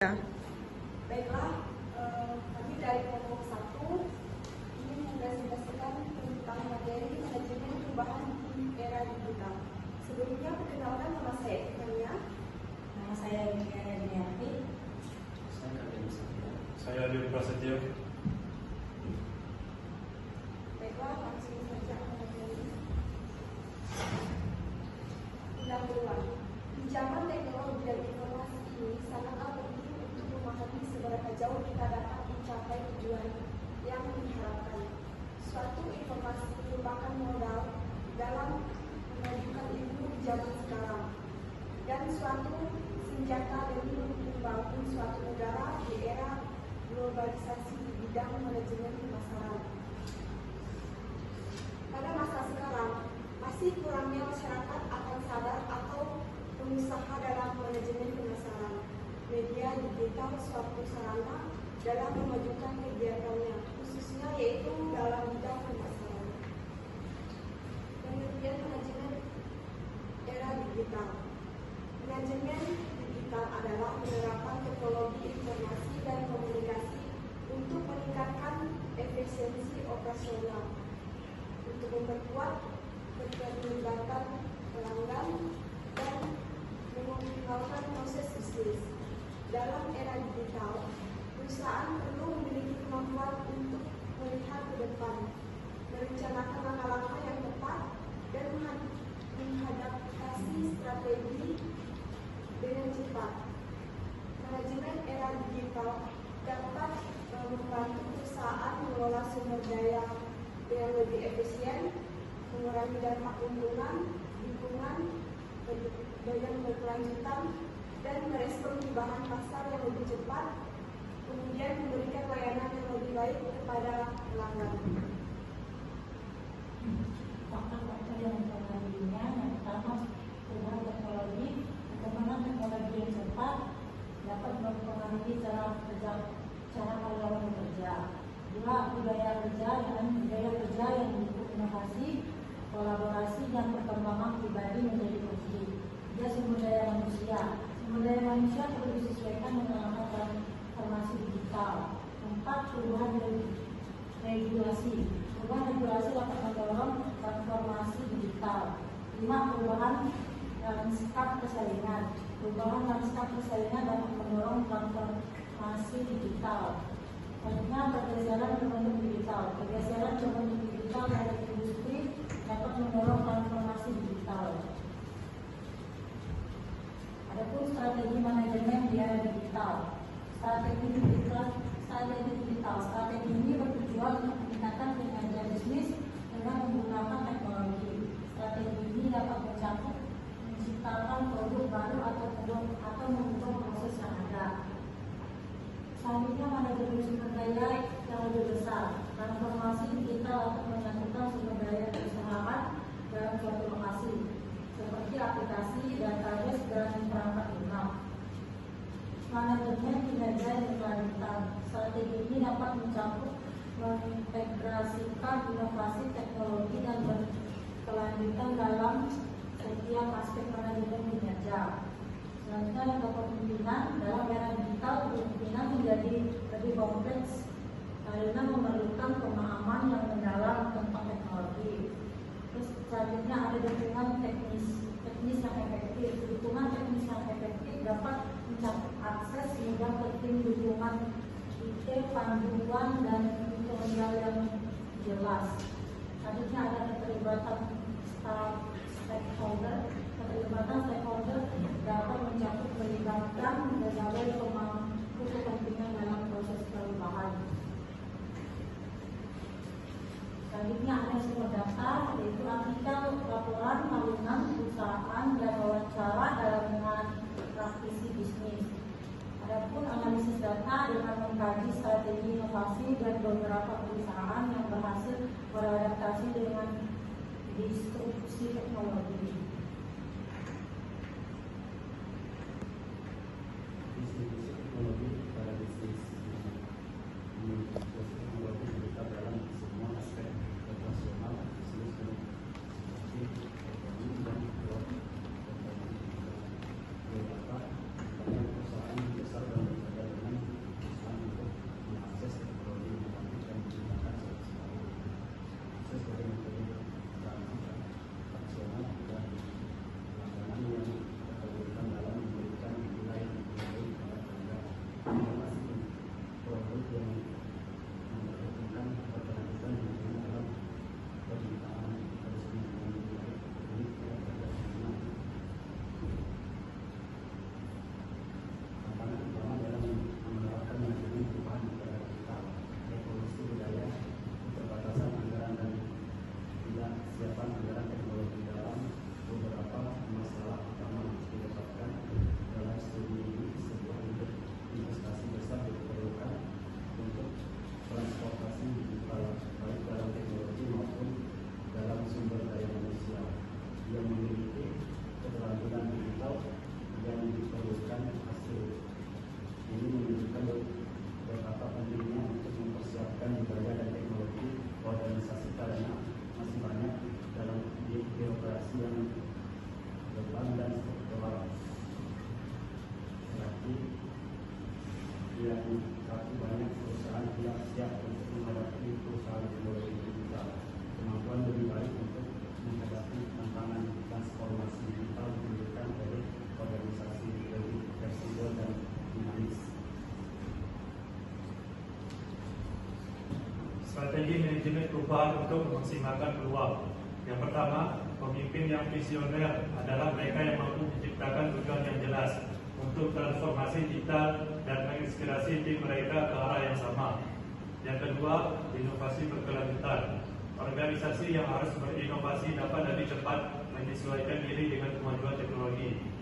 Ya. Baiklah, kami dari kelompok 1 ingin menginvestasikan tentang materi manajemen perubahan di era digital. Sebelumnya perkenalkan nama saya Fania. Nama saya Yudhiyana Diniarti. Saya Kalian Satya. Saya Adi Prasetyo. Baiklah, langsung saja ke materi. Pendahuluan. Di zaman teknologi dan informasi ini sangatlah penting untuk memahami seberapa jauh kita dapat mencapai tujuan yang diharapkan. Suatu informasi merupakan modal dalam memajukan ilmu di zaman sekarang, dan suatu senjata demi membangun suatu negara di era globalisasi di bidang manajemen pemasaran. Pada masa sekarang, masih kurangnya masyarakat akan sadar atau pengusaha dalam manajemen pemasaran. Media digital suatu sarana dalam memajukan kegiatannya, khususnya yaitu dalam bidang pemasaran. Pengertian manajemen era digital. Manajemen digital adalah penerapan teknologi informasi dan komunikasi untuk meningkatkan efisiensi operasional, untuk memperkuat keterlibatan pelanggan dan mengoptimalkan proses bisnis. Dalam era digital, perusahaan perlu memiliki kemampuan untuk melihat ke depan, merencanakan langkah-langkah yang tepat, dan mengadaptasi strategi dengan cepat. Manajemen era digital dapat membantu perusahaan mengelola sumber daya dengan lebih efisien, mengurangi dampak lingkungan dengan berkelanjutan, dan merespon perubahan pasar yang lebih cepat, kemudian memberikan layanan yang lebih baik kepada pelanggan. Faktor-faktor yang mempengaruhinya yang pertama, perubahan teknologi. Perkembangan teknologi yang cepat dapat mempengaruhi cara karyawan bekerja. Dua, budaya kerja yang mendukung inovasi, kolaborasi, dan perkembangan pribadi menjadi kunci. Tiga, sumber daya manusia. Sumber daya manusia perlu disesuaikan dengan transformasi digital. Empat, perubahan regulasi. Perubahan regulasi dapat mendorong transformasi digital. Lima, perubahan lanskap persaingan. Perubahan lanskap persaingan dapat mendorong transformasi digital. Selanjutnya, pergeseran berbentuk digital. Pergeseran berbentuk digital dari industri dapat mendorong transformasi digital. Adapun strategi manajemen di era digital. Strategi ini bertujuan untuk meningkatkan kinerja bisnis dengan menggunakan teknologi. Strategi ini dapat mencakup menciptakan produk baru atau mengubah proses yang ada. Selanjutnya, manajemen sumber daya yang lebih besar. Transformasi digital dapat menyatukan sumber daya perusahaan dalam suatu lokasi, seperti aplikasi, database, dan perangkat lunak. Manajemen kinerja yang berkelanjutan. Strategi ini dapat mencakup mengintegrasikan inovasi teknologi dan berkelanjutan dalam setiap aspek manajemen kinerja. Selanjutnya, untuk kepemimpinan. Dalam era digital, kepemimpinan menjadi lebih kompleks karena memerlukan pemahaman yang mendalam tentang teknologi. Terus selanjutnya ada dukungan teknis yang efektif. Dukungan teknis yang efektif dapat mencakup akses hingga ke tim dukungan IT, panduan, dan tutorial yang jelas. Selanjutnya ada keterlibatan stakeholder. Keterlibatan stakeholder dapat mencakup melibatkan berbagai pemangku kepentingan dalam proses perubahan. Selanjutnya ada sumber data, yaitu artikel, laporan, tahunan, perusahaan, dan wawancara dalam praktisi bisnis. Adapun analisis data dengan mengkaji strategi inovasi dan beberapa perusahaan yang berhasil beradaptasi dengan disrupsi teknologi. Distribusi teknologi pada bisnis teknologi digital dalam semua aspek operasional bisnis seperti ekonomi dan beberapa perusahaan besar dan yakni satu, banyak perusahaan tidak siap untuk menghadapi perusahaan teknologi digital. Kemampuan lebih baik untuk menghadapi tantangan transformasi digital dibutuhkan oleh organisasi lebih fleksibel dan dinamis. Strategi manajemen perubahan untuk memaksimalkan peluang. Yang pertama, pemimpin yang visioner adalah mereka yang mampu menciptakan tujuan yang jelas untuk transformasi digital dan menginspirasi tim mereka ke arah yang sama. Yang kedua, inovasi berkelanjutan. Organisasi yang harus berinovasi dapat lebih cepat menyesuaikan diri dengan kemajuan teknologi.